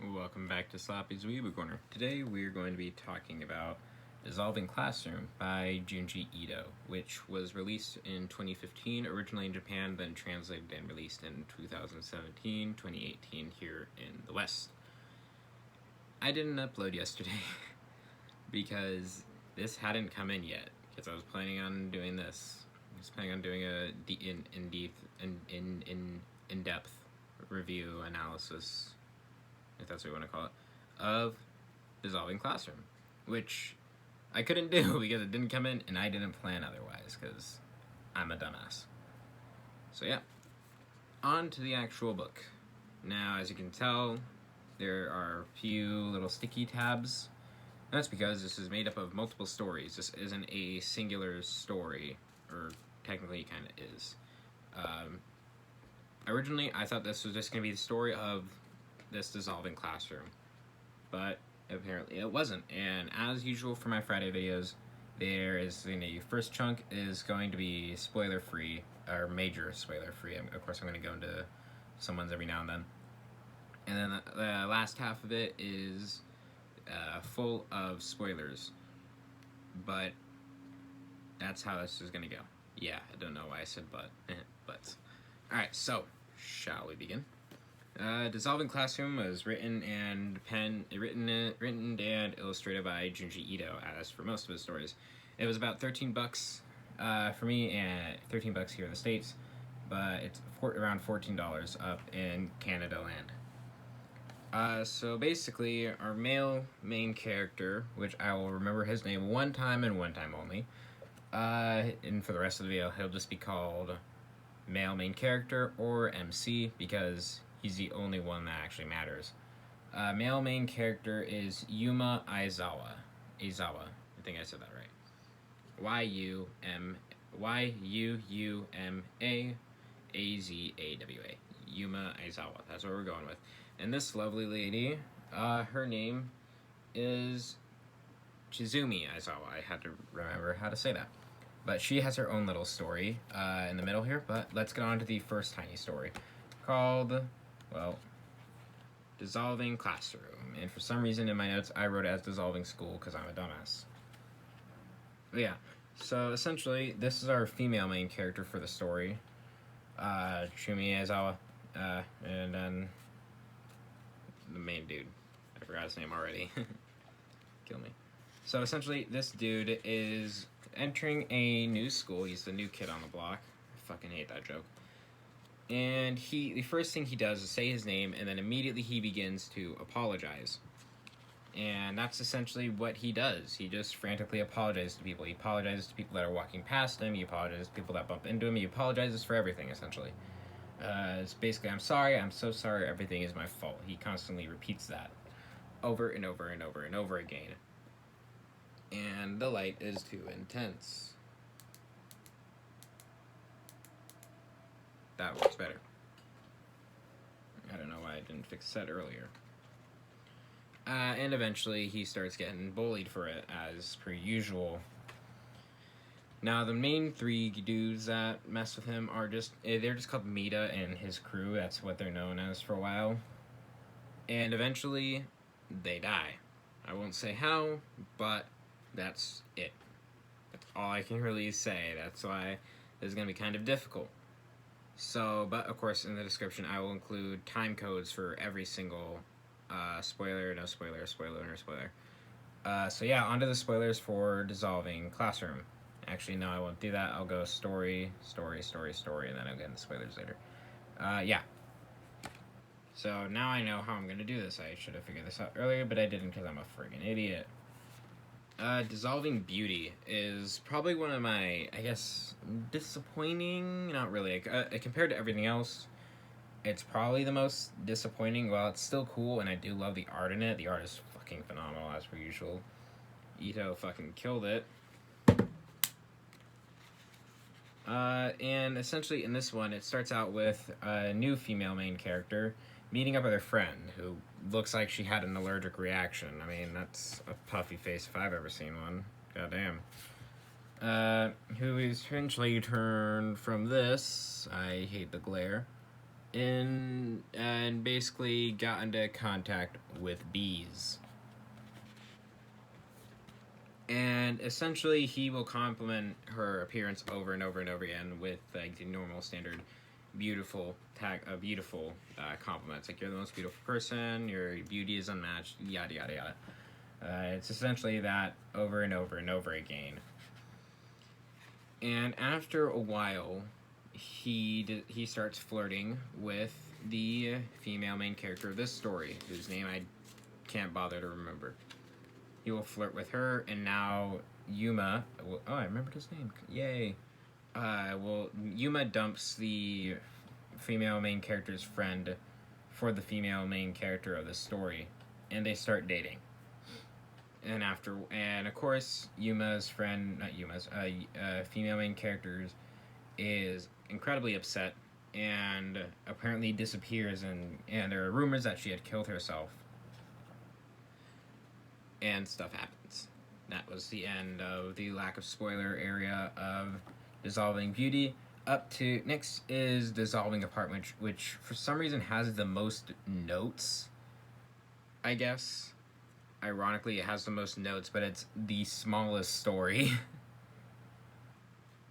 Welcome back to Sloppy's Weeaboo Corner. Today we're going to be talking about Dissolving Classroom by Junji Ito, which was released in 2015, originally in Japan, then translated and released in 2017, 2018 here in the West. I didn't upload yesterday because this hadn't come in yet, because I was planning on doing this. I was planning on doing a in-depth review analysis, if that's what you want to call it, of Dissolving Classroom, which I couldn't do because it didn't come in and I didn't plan otherwise because I'm a dumbass. So yeah, on to the actual book. Now, as you can tell, there are a few little sticky tabs. That's because this is made up of multiple stories. This isn't a singular story, or technically it kind of is. Originally, I thought this was just going to be the story of this dissolving classroom, but apparently it wasn't. And as usual for my Friday videos, there is the first chunk is going to be spoiler free, or major spoiler free. Of course, I'm going to go into some ones every now and then, and then the last half of it is full of spoilers. But that's how this is going to go. Yeah, I don't know why I said but. But all right, so shall we begin? Dissolving Classroom was written and illustrated by Junji Ito, as for most of his stories. It was about $13 for me, and $13 here in the States, but it's around $14 up in Canada land. So basically, our male main character, which I will remember his name one time and one time only, and for the rest of the video, he'll just be called male main character, or MC, because he's the only one that actually matters. Male main character is Yuma Aizawa. Aizawa. I think I said that right. Y-U-U-M-A-A-Z-A-W-A. Yuma Aizawa. That's what we're going with. And this lovely lady, her name is Chizumi Aizawa. I had to remember how to say that. But she has her own little story in the middle here. But let's get on to the first tiny story, called, well, Dissolving Classroom. And for some reason in my notes I wrote it as Dissolving School because I'm a dumbass. But yeah, so essentially this is our female main character for the story, Chumi Aizawa, and then the main dude. I forgot his name already. Kill me. So essentially this dude is entering a new school. He's the new kid on the block. I fucking hate that joke. And the first thing he does is say his name, and then immediately he begins to apologize. And that's essentially what he does. He just frantically apologizes to people. He apologizes to people that are walking past him. He apologizes to people that bump into him. He apologizes for everything, essentially. It's basically, I'm sorry, I'm so sorry, everything is my fault. He constantly repeats that over and over and over and over again. And the light is too intense. That works better. I don't know why I didn't fix that earlier. And eventually he starts getting bullied for it, as per usual. Now, the main three dudes that mess with him are they're just called Mita and his crew. That's what they're known as for a while. And eventually, they die. I won't say how, but that's it. That's all I can really say. That's why this is going to be kind of difficult. So, but of course, in the description, I will include time codes for every single spoiler, no spoiler, spoiler, no spoiler. So yeah, onto the spoilers for Dissolving Classroom. Actually, no, I won't do that. I'll go story, story, story, story, and then I'll get into spoilers later. Yeah. So now I know how I'm going to do this. I should have figured this out earlier, but I didn't because I'm a friggin' idiot. Dissolving Beauty is probably one of my, I guess, disappointing, not really, compared to everything else, it's probably the most disappointing. Well, it's still cool, and I do love the art in it. The art is fucking phenomenal, as per usual. Ito fucking killed it. And essentially in this one, it starts out with a new female main character meeting up with her friend, who looks like she had an allergic reaction. I mean, that's a puffy face if I've ever seen one. Goddamn. Who is eventually turned from this, I hate the glare, and basically got into contact with bees. And essentially, he will compliment her appearance over and over and over again with like the normal standard beautiful compliments, like you're the most beautiful person, your beauty is unmatched, yada yada yada. It's essentially that over and over and over again. And after a while, he starts flirting with the female main character of this story, whose name I can't bother to remember. He will flirt with her, and now Yuma. Oh, I remembered his name. Yay! Yuma dumps the female main character's friend for the female main character of the story, and they start dating. And of course, Yuma's friend, not Yuma's, female main characters is incredibly upset and apparently disappears, and there are rumors that she had killed herself. And stuff happens. That was the end of the lack of spoiler area of Dissolving Beauty. Up to next is Dissolving Apartment, which for some reason has the most notes, I guess. Ironically, it has the most notes, but it's the smallest story.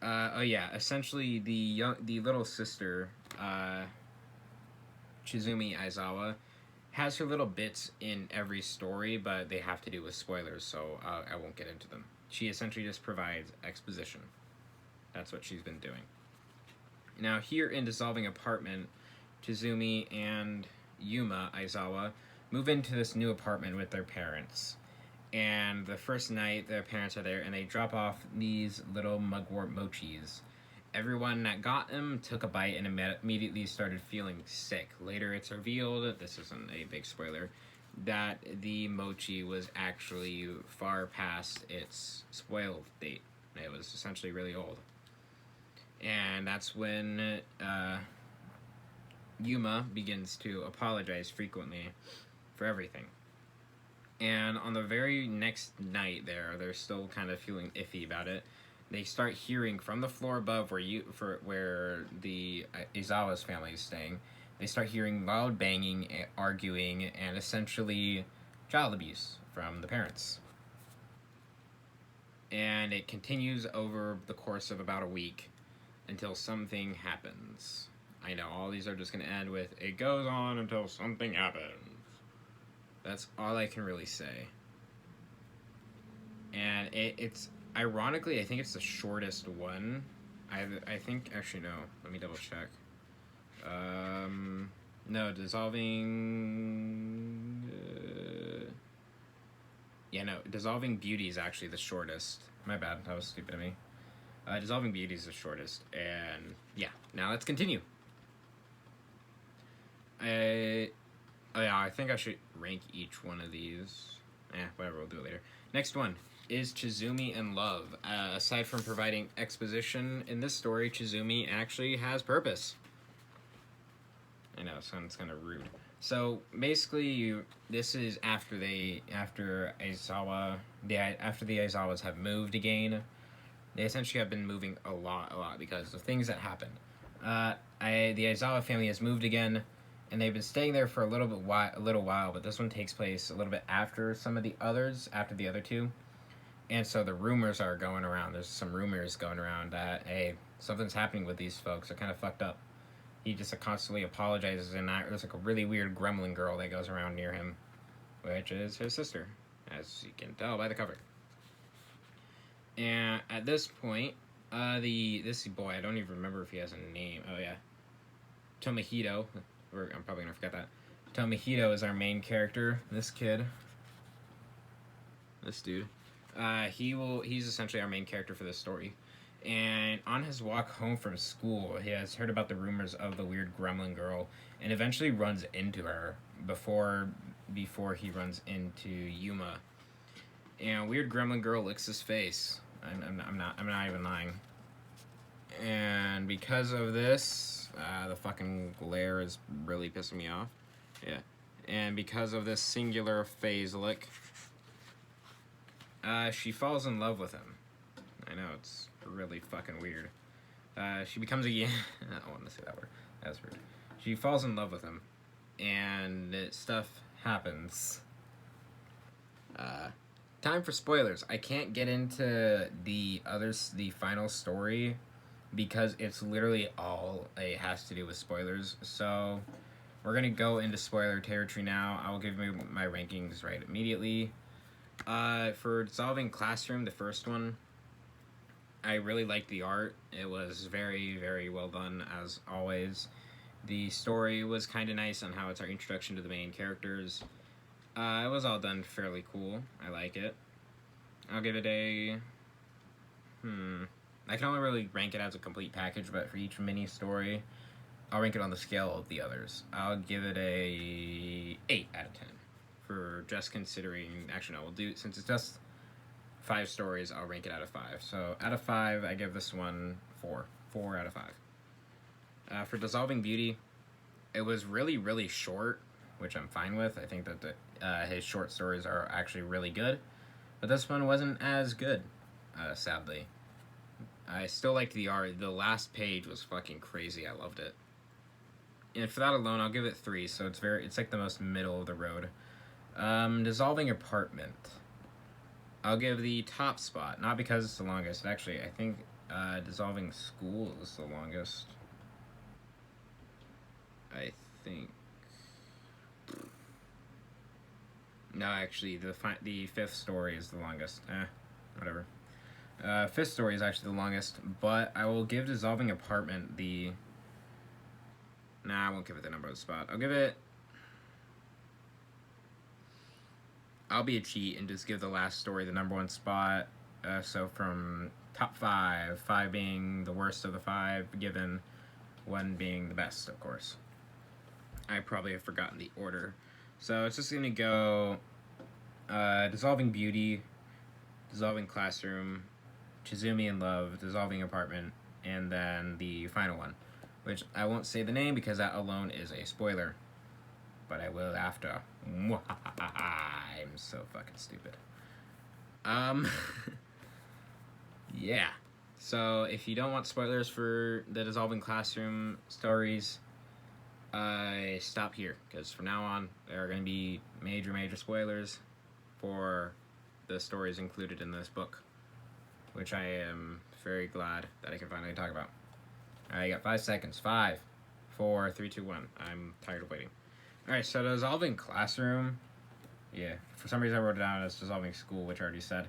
Essentially the little sister, Chizumi Aizawa, has her little bits in every story, but they have to do with spoilers, so I won't get into them. She essentially just provides exposition. That's what she's been doing. Now, here in Dissolving Apartment, Chizumi and Yuma Aizawa move into this new apartment with their parents. And the first night, their parents are there, and they drop off these little mugwort mochis. Everyone that got them took a bite and immediately started feeling sick. Later, it's revealed, this isn't a big spoiler, that the mochi was actually far past its spoil date. It was essentially really old. And that's when Yuma begins to apologize frequently for everything. And on the very next night they're still kind of feeling iffy about it. They start hearing from the floor above where the Aizawa's family is staying. They start hearing loud banging, arguing, and essentially child abuse from the parents. And it continues over the course of about a week until something happens. I know, all these are just going to end with, it goes on until something happens. That's all I can really say. And it's ironically, I think it's the shortest one. I think, actually, no. Let me double check. No, Dissolving Beauty is actually the shortest. My bad, that was stupid of me. Dissolving Beauty is the shortest. And, yeah, now let's continue. I think I should rank each one of these. Whatever, we'll do it later. Next one is Chizumi and Love. Aside from providing exposition in this story, Chizumi actually has purpose. I know, it sounds kind of rude. So basically, this is after the Aizawas have moved again. They essentially have been moving a lot because of things that happen. The Aizawa family has moved again, and they've been staying there for a little while. But this one takes place a little bit after some of the others, after the other two. And so the rumors are going around. There's some rumors going around that, hey, something's happening with these folks. They're kind of fucked up. He just constantly apologizes, and there's like a really weird gremlin girl that goes around near him, which is his sister, as you can tell by the cover. And at this point, this boy, I don't even remember if he has a name. Oh yeah, Tomohito. I'm probably gonna forget that. Tomohito is our main character. This kid, this dude. He's essentially our main character for this story. And on his walk home from school, he has heard about the rumors of the weird gremlin girl, and eventually runs into her before he runs into Yuma. And weird gremlin girl licks his face. I'm not even lying. And because of this, the fucking glare is really pissing me off. Yeah. And because of this singular phase lick, she falls in love with him. I know, it's really fucking weird. She becomes a... I don't want to say that word. That's weird. she falls in love with him, and stuff happens. Time for spoilers. I can't get into the final story, because it's literally all it has to do with spoilers. So we're gonna go into spoiler territory now. I will give you my rankings right immediately. For Dissolving Classroom, the first one, I really liked the art. It was very, very well done, as always. The story was kind of nice on how it's our introduction to the main characters. It was all done fairly cool. I like it. I'll give it a... I can only really rank it as a complete package, but for each mini story, I'll rank it on the scale of the others. I'll give it a 8 out of 10. For just considering... Actually, no, we'll do... Since it's just 5 stories, I'll rank it out of 5. So, out of 5, I give this one 4. 4 out of 5. For Dissolving Beauty, it was really, really short, which I'm fine with. I think that his short stories are actually really good. But this one wasn't as good, sadly. I still liked the art. The last page was fucking crazy. I loved it. And for that alone, I'll give it 3. So it's like the most middle of the road. Dissolving Apartment, I'll give the top spot. Not because it's the longest. Actually, I think Dissolving School is the longest. I think. No, actually, the 5th story is the longest. Whatever. 5th story is actually the longest, but I will give Dissolving Apartment the... Nah, I won't give it the number of the spot. I'll give it... I'll be a cheat and just give the last story the number 1 spot. So from top 5, 5 being the worst of the 5, given 1 being the best, of course. I probably have forgotten the order. So it's just going to go Dissolving Beauty, Dissolving Classroom, Chizumi in Love, Dissolving Apartment, and then the final one, which I won't say the name because that alone is a spoiler, but I will after. I'm so fucking stupid. Yeah. So if you don't want spoilers for the Dissolving Classroom stories, stop here, because from now on there are going to be major spoilers for the stories included in this book, which I am very glad that I can finally talk about. Alright, you got 5 seconds. 5, 4, 3, 2, 1. I'm tired of waiting. Alright, so Dissolving Classroom, yeah, for some reason I wrote it down as Dissolving School, which I already said.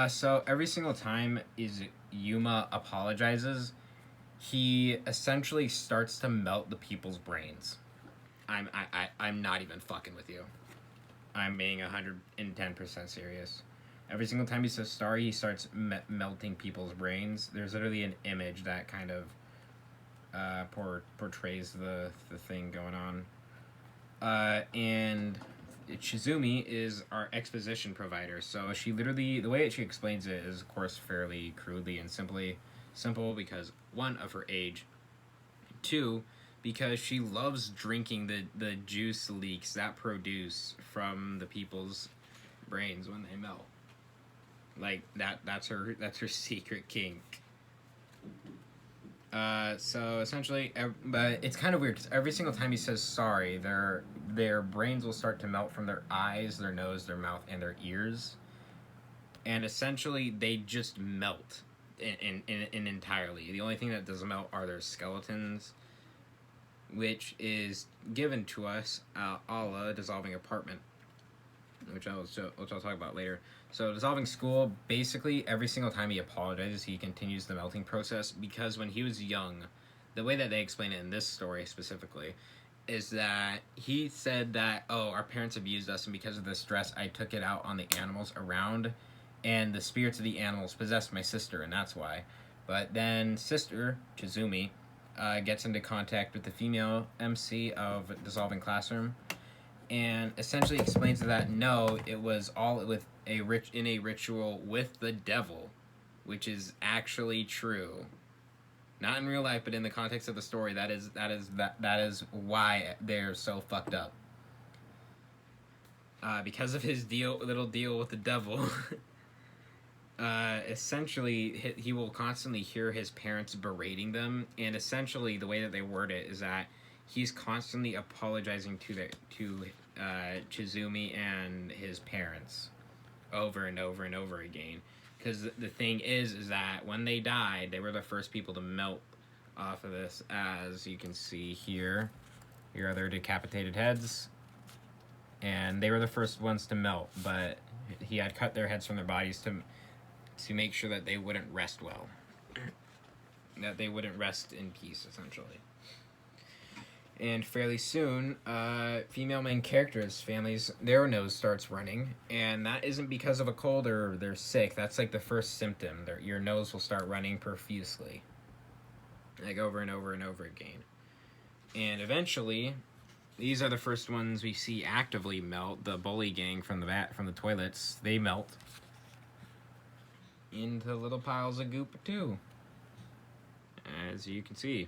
So every single time Yuma apologizes, he essentially starts to melt the people's brains. I'm not even fucking with you. I'm being 110% serious. Every single time he says sorry, he starts melting people's brains. There's literally an image that kind of portrays the thing going on. And Chizumi is our exposition provider. So she literally, the way that she explains it is, of course, fairly crudely and simple because, 1, of her age, 2, because she loves drinking the juice leaks that produce from the people's brains when they melt. Like that's her secret kink. So essentially, but it's kind of weird because every single time he says sorry, their brains will start to melt from their eyes, their nose, their mouth, and their ears, and essentially they just melt in entirely. The only thing that doesn't melt are their skeletons, which is given to us a la Dissolving Apartment, which I'll talk about later. So Dissolving School, basically every single time he apologizes, he continues the melting process, because when he was young, the way that they explain it in this story specifically is that he said that, oh, our parents abused us, and because of the stress, I took it out on the animals around, and the spirits of the animals possessed my sister, and that's why. But then sister, Chizumi, gets into contact with the female MC of Dissolving Classroom, and essentially explains that no, it was all in a ritual with the devil, which is actually true. Not in real life, but in the context of the story, that is why they're so fucked up. Because of his little deal with the devil, essentially he will constantly hear his parents berating them, and essentially the way that they word it is that he's constantly apologizing to Chizumi and his parents over and over and over again. Because the thing is that when they died, they were the first people to melt off of this, as you can see here. Here are their decapitated heads. And they were the first ones to melt, but he had cut their heads from their bodies to make sure that they wouldn't rest well. That they wouldn't rest in peace, essentially. And fairly soon, female main characters' families, their nose starts running, and that isn't because of a cold or they're sick. That's like the first symptom. Your nose will start running profusely, like over and over and over again. And eventually, these are the first ones we see actively melt. The bully gang from the toilets, they melt into little piles of goop too, as you can see.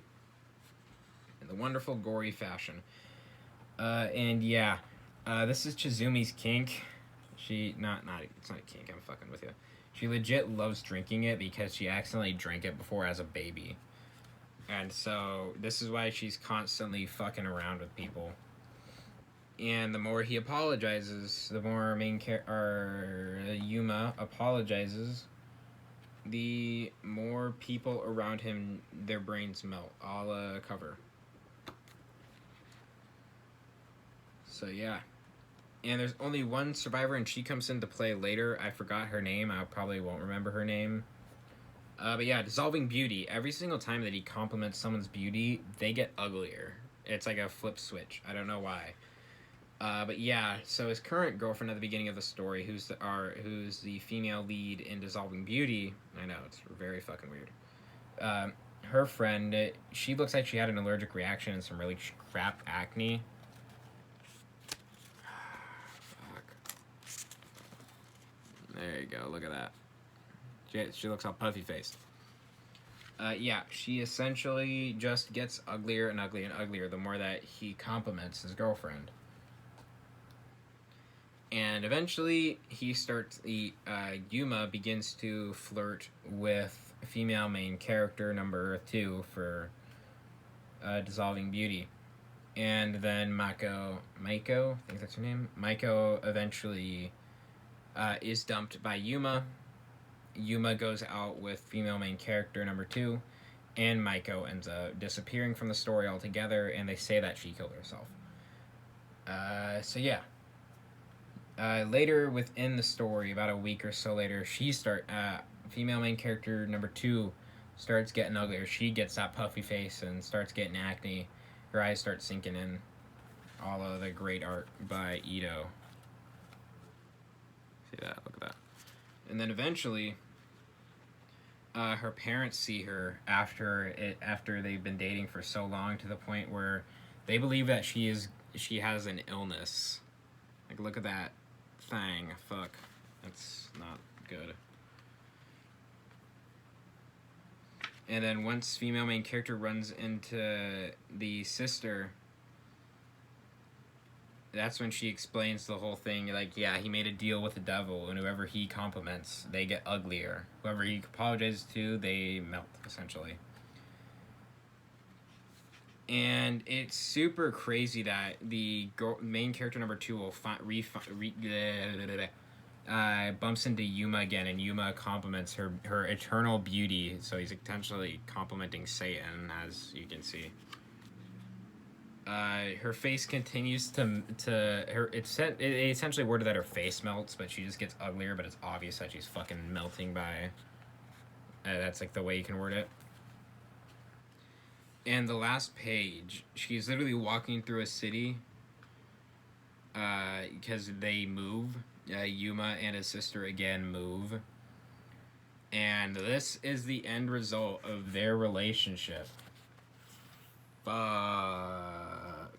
In the wonderful gory fashion. And yeah, this is Chizumi's kink. It's not a kink, I'm fucking with you. She legit loves drinking it because she accidentally drank it before as a baby. And so, this is why she's constantly fucking around with people. And the more he apologizes, the more Yuma apologizes, the more people around him, their brains melt. I'll cover. So yeah. And there's only one survivor, and she comes into play later. I forgot her name. I probably won't remember her name. But yeah, Dissolving Beauty. Every single time that he compliments someone's beauty, they get uglier. It's like a flip switch. I don't know why. But yeah, so his current girlfriend at the beginning of the story, who's the female lead in Dissolving Beauty, I know, it's very fucking weird. Her friend, she looks like she had an allergic reaction and some really crap acne. There you go, look at that. She looks all puffy-faced. Yeah, she essentially just gets uglier and uglier and uglier the more that he compliments his girlfriend. And eventually, Yuma begins to flirt with female main character number 2 for Dissolving Beauty. And then Maiko, I think that's her name, Maiko eventually is dumped by Yuma. Yuma goes out with female main character number 2, and Maiko ends up disappearing from the story altogether, and they say that she killed herself. So yeah. Later within the story, about a week or so later, female main character number 2 starts getting uglier. She gets that puffy face and starts getting acne. Her eyes start sinking in. All of the great art by Ito. See that? Look at that. And then eventually, her parents see her after they've been dating for so long, to the point where they believe that she has an illness. Like, look at that thing. Fuck, that's not good. And then once female main character runs into the sister, that's when she explains the whole thing. Like, yeah, he made a deal with the devil, and whoever he compliments, they get uglier. Whoever he apologizes to, they melt, essentially. And it's super crazy that the main character number 2 will bumps into Yuma again, and Yuma compliments her eternal beauty. So he's intentionally complimenting Satan, as you can see. Her face continues it essentially worded that her face melts, but she just gets uglier, but it's obvious that she's fucking melting by, that's like the way you can word it. And the last page, she's literally walking through a city, because they move, Yuma and his sister again move, and this is the end result of their relationship. Fuck.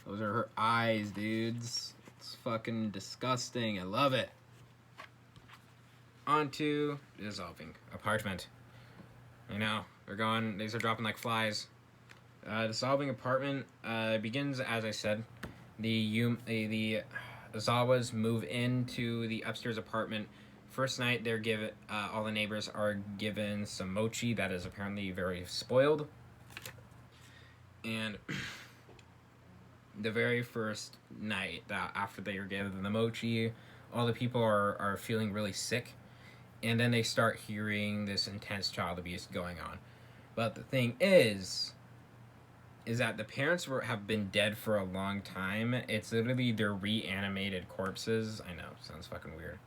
Those are her eyes, dudes. It's fucking disgusting. I love it. On to Dissolving Apartment. I know, these are dropping like flies. Dissolving Apartment begins, as I said. The Zawas move into the upstairs apartment. First night, they're given, all the neighbors are given some mochi that is apparently very spoiled. And the very first night that after they are given the mochi, all the people are feeling really sick, and then they start hearing this intense child abuse going on. But the thing is that the parents have been dead for a long time. It's literally their reanimated corpses. I know, sounds fucking weird.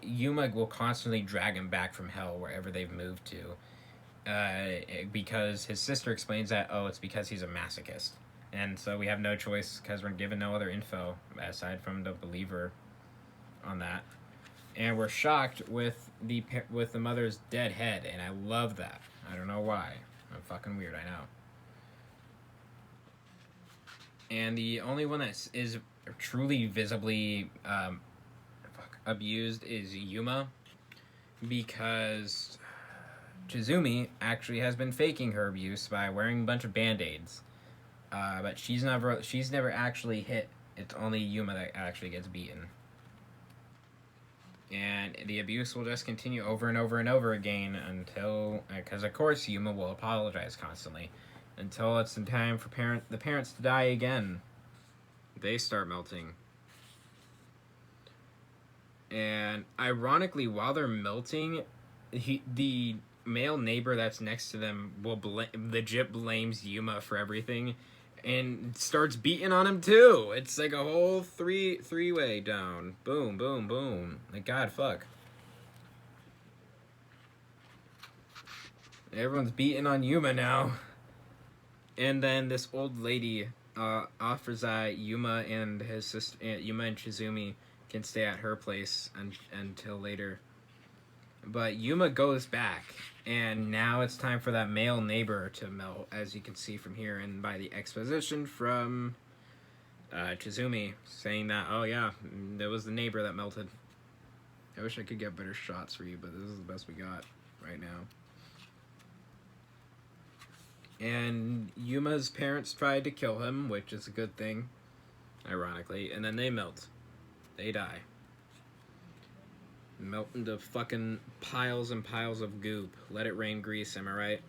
Yuma will constantly drag him back from hell wherever they've moved to, because his sister explains that it's because he's a masochist, and so we have no choice because we're given no other info aside from the believer on that, and we're shocked with the mother's dead head, and I love that. I don't know why. I'm fucking weird, I know. And the only one that is truly visibly abused is Yuma, because Chizumi actually has been faking her abuse by wearing a bunch of band-aids. But she's never actually hit. It's only Yuma that actually gets beaten. And the abuse will just continue over and over and over again until, because of course Yuma will apologize constantly, until it's in time for the parents to die again. They start melting. And ironically, while they're melting, the male neighbor that's next to them legit blames Yuma for everything and starts beating on him too. It's like a whole three-way down. Boom, boom, boom. Like, God, fuck. Everyone's beating on Yuma now. And then this old lady offers that Yuma and his sister, Yuma and Chizumi, can stay at her place until later. But Yuma goes back, and now it's time for that male neighbor to melt, as you can see from here, and by the exposition from Chizumi, saying that, oh yeah, it was the neighbor that melted. I wish I could get better shots for you, but this is the best we got right now. And Yuma's parents tried to kill him, which is a good thing, ironically, and then they melt. They die. Melt into fucking piles and piles of goop. Let it rain grease, am I right?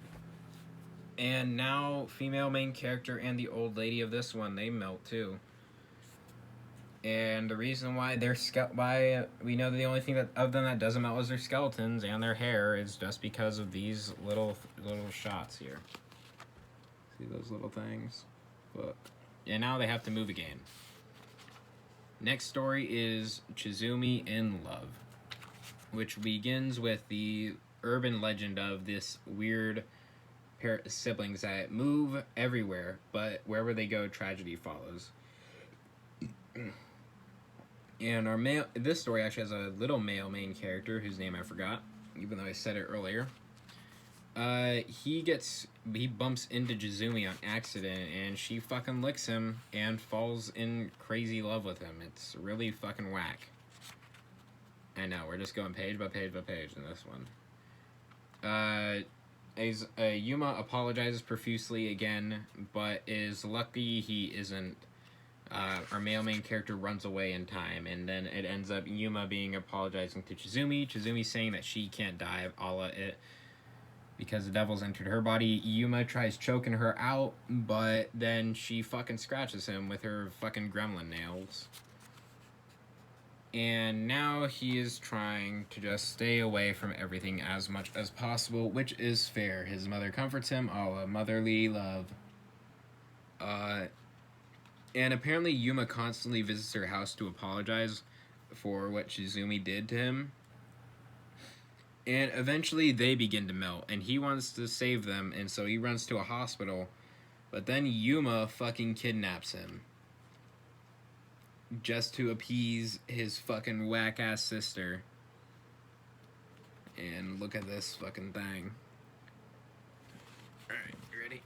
And now, female main character and the old lady of this one, they melt too. And the reason why we know that the only thing that of them that doesn't melt is their skeletons and their hair is just because of these little shots here. See those little things? But and now they have to move again. Next story is Chizumi in Love, which begins with the urban legend of this weird pair of siblings that move everywhere, but wherever they go, tragedy follows. And this story actually has a little male main character whose name I forgot, even though I said it earlier. He bumps into Chizumi on accident, and she fucking licks him and falls in crazy love with him. It's really fucking whack. I know, we're just going page by page by page in this one. Yuma apologizes profusely again, but is lucky he isn't. Our male main character runs away in time, and then it ends up Yuma apologizing to Chizumi. Chizumi saying that she can't die, a la it, because the devil's entered her body. Yuma tries choking her out, but then she fucking scratches him with her fucking gremlin nails. And now he is trying to just stay away from everything as much as possible, which is fair. His mother comforts him, a la motherly love. And apparently Yuma constantly visits her house to apologize for what Chizumi did to him. And eventually they begin to melt, and he wants to save them, and so he runs to a hospital. But then Yuma fucking kidnaps him, just to appease his fucking whack-ass sister. And look at this fucking thing. Alright, you ready?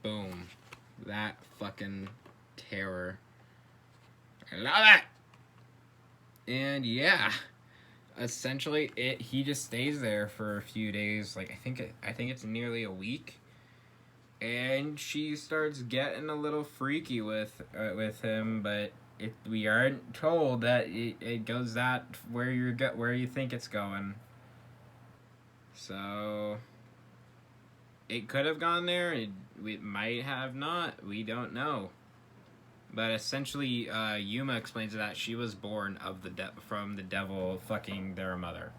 Boom. That fucking terror. I love it! And yeah, essentially he just stays there for a few days. Like I think it's nearly a week, and she starts getting a little freaky with him. But we aren't told that it goes that where you think it's going. So it could have gone there. It might have not. We don't know. But essentially, Yuma explains that she was born of from the devil fucking their mother.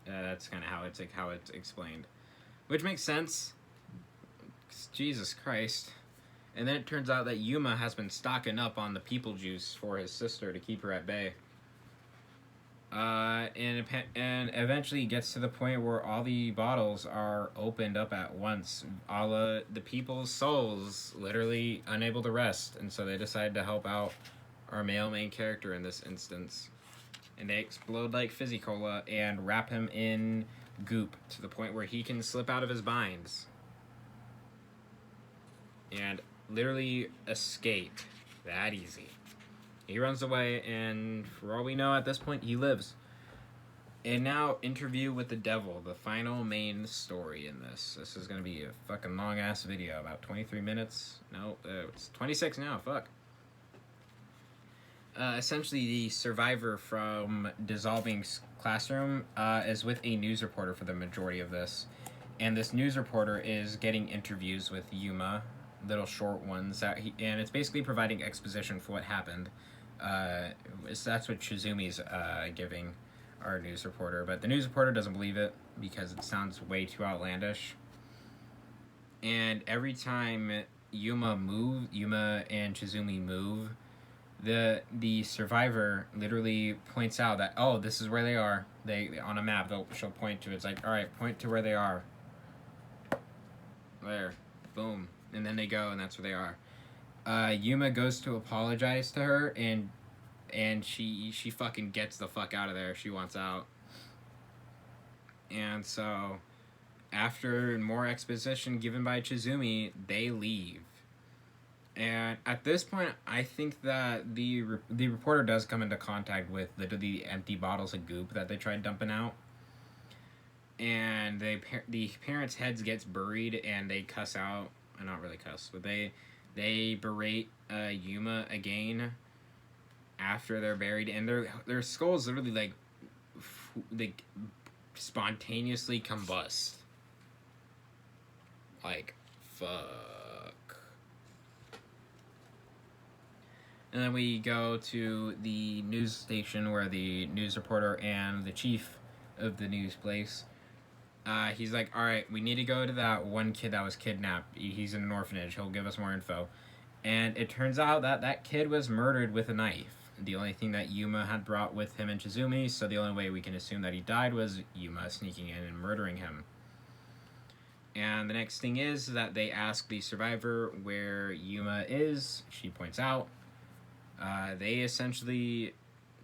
That's kind of how it's explained, which makes sense. Jesus Christ. And then it turns out that Yuma has been stocking up on the people juice for his sister to keep her at bay. And eventually gets to the point where all the bottles are opened up at once. All the people's souls literally unable to rest, and so they decide to help out our male main character in this instance. And they explode like Fizzy Cola and wrap him in goop to the point where he can slip out of his binds and literally escape that easy. He runs away, and for all we know at this point, he lives. And now, Interview with the Devil, the final main story in this. This is going to be a fucking long-ass video, about 23 minutes. No, it's 26 now, fuck. Essentially, the survivor from dissolving Classroom is with a news reporter for the majority of this. And this news reporter is getting interviews with Yuma, little short ones, and it's basically providing exposition for what happened. So that's what Chizumi's giving our news reporter, but the news reporter doesn't believe it because it sounds way too outlandish. And every time Yuma and Chizumi move, the survivor literally points out that, oh, this is where they are. They on a map, she'll point to it. It's like, all right, point to where they are. There, boom, and then they go, and that's where they are. Yuma goes to apologize to her, and she fucking gets the fuck out of there. She wants out. And so, after more exposition given by Chizumi, they leave. And at this point, I think that the reporter does come into contact with the empty bottles of goop that they tried dumping out. And the parents' heads gets buried, and they cuss out. Not really cuss, but they berate Yuma again after they're buried, and their skulls literally like spontaneously combust. Like, fuck. And then we go to the news station where the news reporter and the chief of the news place, he's like, all right, we need to go to that one kid that was kidnapped. He's in an orphanage. He'll give us more info. And it turns out that that kid was murdered with a knife. The only thing that Yuma had brought with him and Chizumi, so the only way we can assume that he died was Yuma sneaking in and murdering him. And the next thing is that they ask the survivor where Yuma is. She points out. They essentially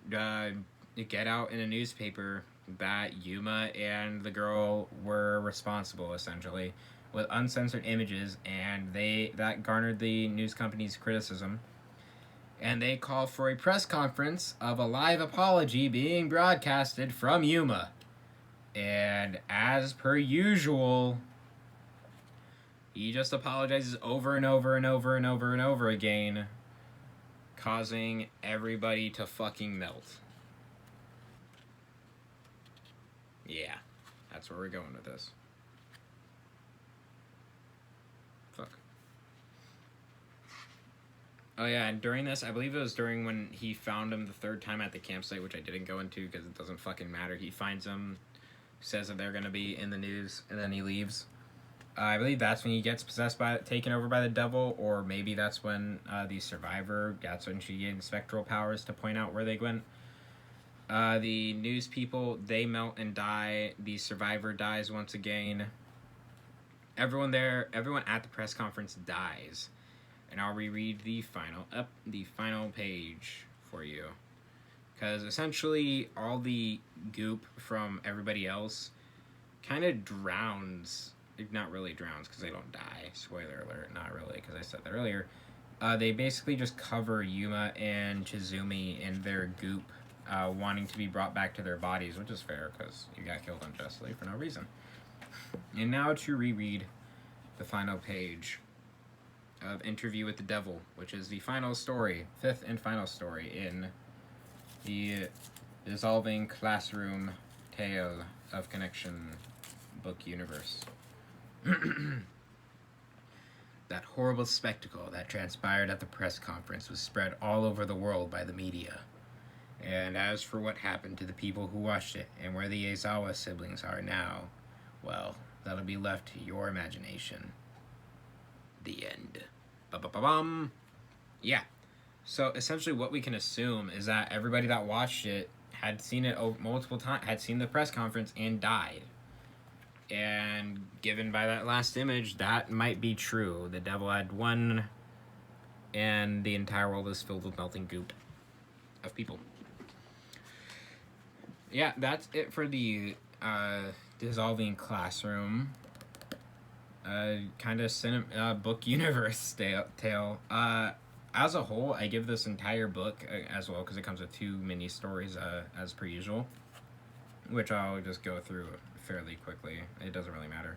get out in a newspaper that Yuma and the girl were responsible, essentially, with uncensored images, and that garnered the news company's criticism. And they call for a press conference of a live apology being broadcasted from Yuma. And as per usual, he just apologizes over and over and over and over and over again, causing everybody to fucking melt. Yeah, that's where we're going with this. Fuck. Oh yeah, and during this, I believe it was during when he found him the third time at the campsite, which I didn't go into because it doesn't fucking matter. He finds him, says that they're gonna be in the news, and then he leaves. I believe that's when he gets taken over by the devil, or maybe that's when the survivor, that's when she gained spectral powers to point out where they went. The news people, they melt and die. The survivor dies once again. Everyone at the press conference dies. And I'll reread the final page for you. Because essentially, all the goop from everybody else kind of drowns. Not really drowns, because they don't die. Spoiler alert, not really, because I said that earlier. They basically just cover Yuma and Chizumi in their goop, wanting to be brought back to their bodies, which is fair, because you got killed unjustly for no reason. And now to reread the final page of Interview with the Devil, which is the final story, fifth and final story in the Dissolving Classroom Tale of Connection book universe. That horrible spectacle that transpired at the press conference was spread all over the world by the media. And as for what happened to the people who watched it and where the Aizawa siblings are now, well, that'll be left to your imagination. The end. Ba-ba-ba-bum. Yeah. So essentially what we can assume is that everybody that watched it had seen it multiple times, had seen the press conference and died. And given by that last image, that might be true. The devil had won, and the entire world is filled with melting goop of people. Yeah, that's it for the dissolving classroom kind of book universe tale. As a whole, I give this entire book as well, because it comes with 2 mini stories as per usual, which I'll just go through fairly quickly. It doesn't really matter.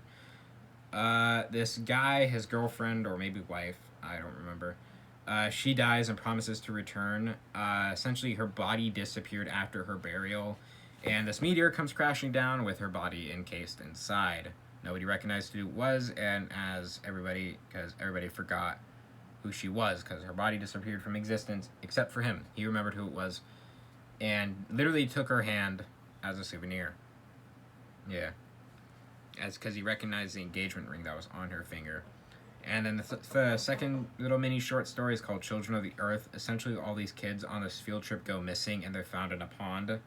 This guy, his girlfriend, or maybe wife, I don't remember, she dies and promises to return. Essentially, her body disappeared after her burial, and this meteor comes crashing down with her body encased inside. Nobody recognized who it was, and because everybody forgot who she was, because her body disappeared from existence, except for him. He remembered who it was, and literally took her hand as a souvenir. Yeah. Because he recognized the engagement ring that was on her finger. And then the second little mini short story is called Children of the Earth. Essentially, all these kids on this field trip go missing, and they're found in a pond.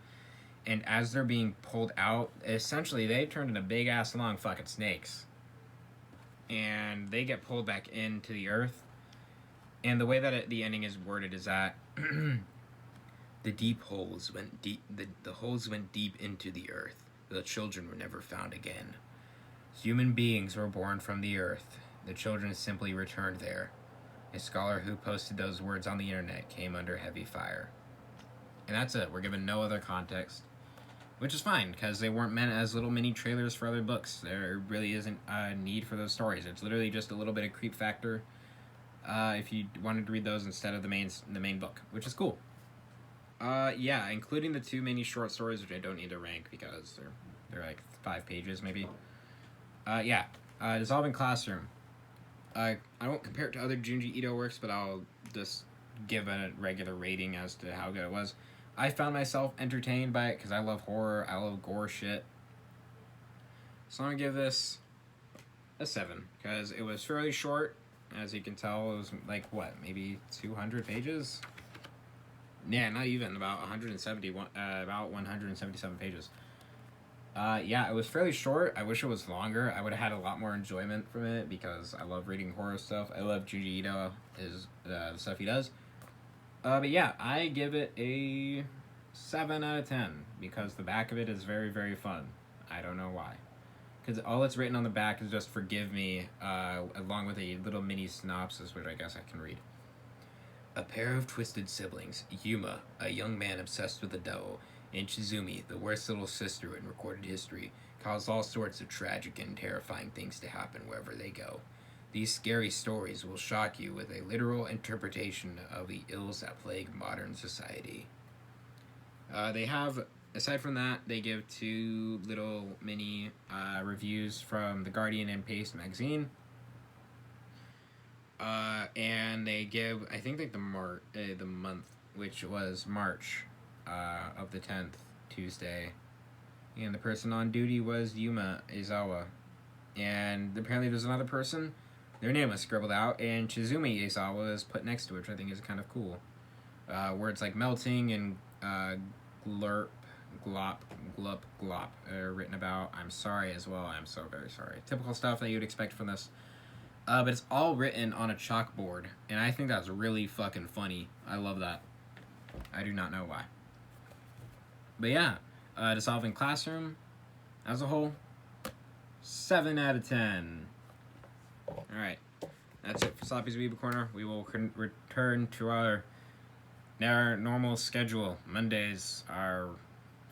And as they're being pulled out, essentially, they turned into big-ass long fucking snakes. And they get pulled back into the earth. And the way that the ending is worded is that the deep holes went deep. The holes went deep into the earth. The children were never found again. Human beings were born from the earth. The children simply returned there. A scholar who posted those words on the internet came under heavy fire. And that's it. We're given no other context, which is fine, because they weren't meant as little mini trailers for other books. There really isn't a need for those stories. It's literally just a little bit of creep factor if you wanted to read those instead of the main book, which is cool. Yeah, including the 2 mini short stories, which I don't need to rank because they're like 5 pages maybe. Yeah, Dissolving Classroom. I won't compare it to other Junji Ito works, but I'll just give a regular rating as to how good it was. I found myself entertained by it because I love horror, I love gore shit. So I'm gonna give this a 7, because it was fairly short. As you can tell, it was like, what, maybe 200 pages? Yeah, not even, about 177 pages. Yeah, it was fairly short. I wish it was longer. I would have had a lot more enjoyment from it, because I love reading horror stuff. I love Junji Ito, the stuff he does. But yeah, I give it a 7 out of 10, because the back of it is very, very fun. I don't know why. Because all that's written on the back is just "Forgive me," along with a little mini synopsis, which I guess I can read. A pair of twisted siblings, Yuma, a young man obsessed with the devil, and Chizumi, the worst little sister in recorded history, cause all sorts of tragic and terrifying things to happen wherever they go. These scary stories will shock you with a literal interpretation of the ills that plague modern society. They have, aside from that, they give 2 little mini reviews from The Guardian and Paste magazine. And they give, I think, like the month, which was March of the 10th, Tuesday. And the person on duty was Yuma Aizawa. And apparently there's another person. Their name was scribbled out, and Chizumi Aizawa is put next to it, which I think is kind of cool. Words like melting and glurp, glop, glup, glop are written about. I'm sorry as well. I'm so very sorry. Typical stuff that you'd expect from this. But it's all written on a chalkboard, and I think that's really fucking funny. I love that. I do not know why. But yeah, Dissolving Classroom, as a whole, 7 out of 10. Alright, that's it for Sloppy's Weeb Corner. We will return to our normal schedule. Mondays are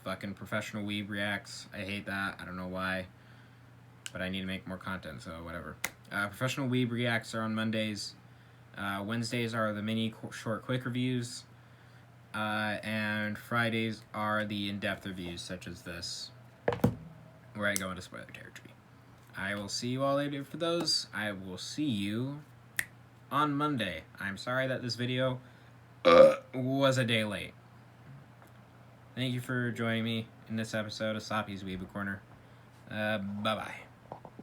fucking professional weeb reacts. I hate that. I don't know why. But I need to make more content, so whatever. Professional weeb reacts are on Mondays. Wednesdays are the mini short quick reviews. And Fridays are the in-depth reviews, such as this, where I go into spoiler territory. I will see you all later for those. I will see you on Monday. I'm sorry that this video was a day late. Thank you for joining me in this episode of Soppy's Weeble Corner. Bye-bye.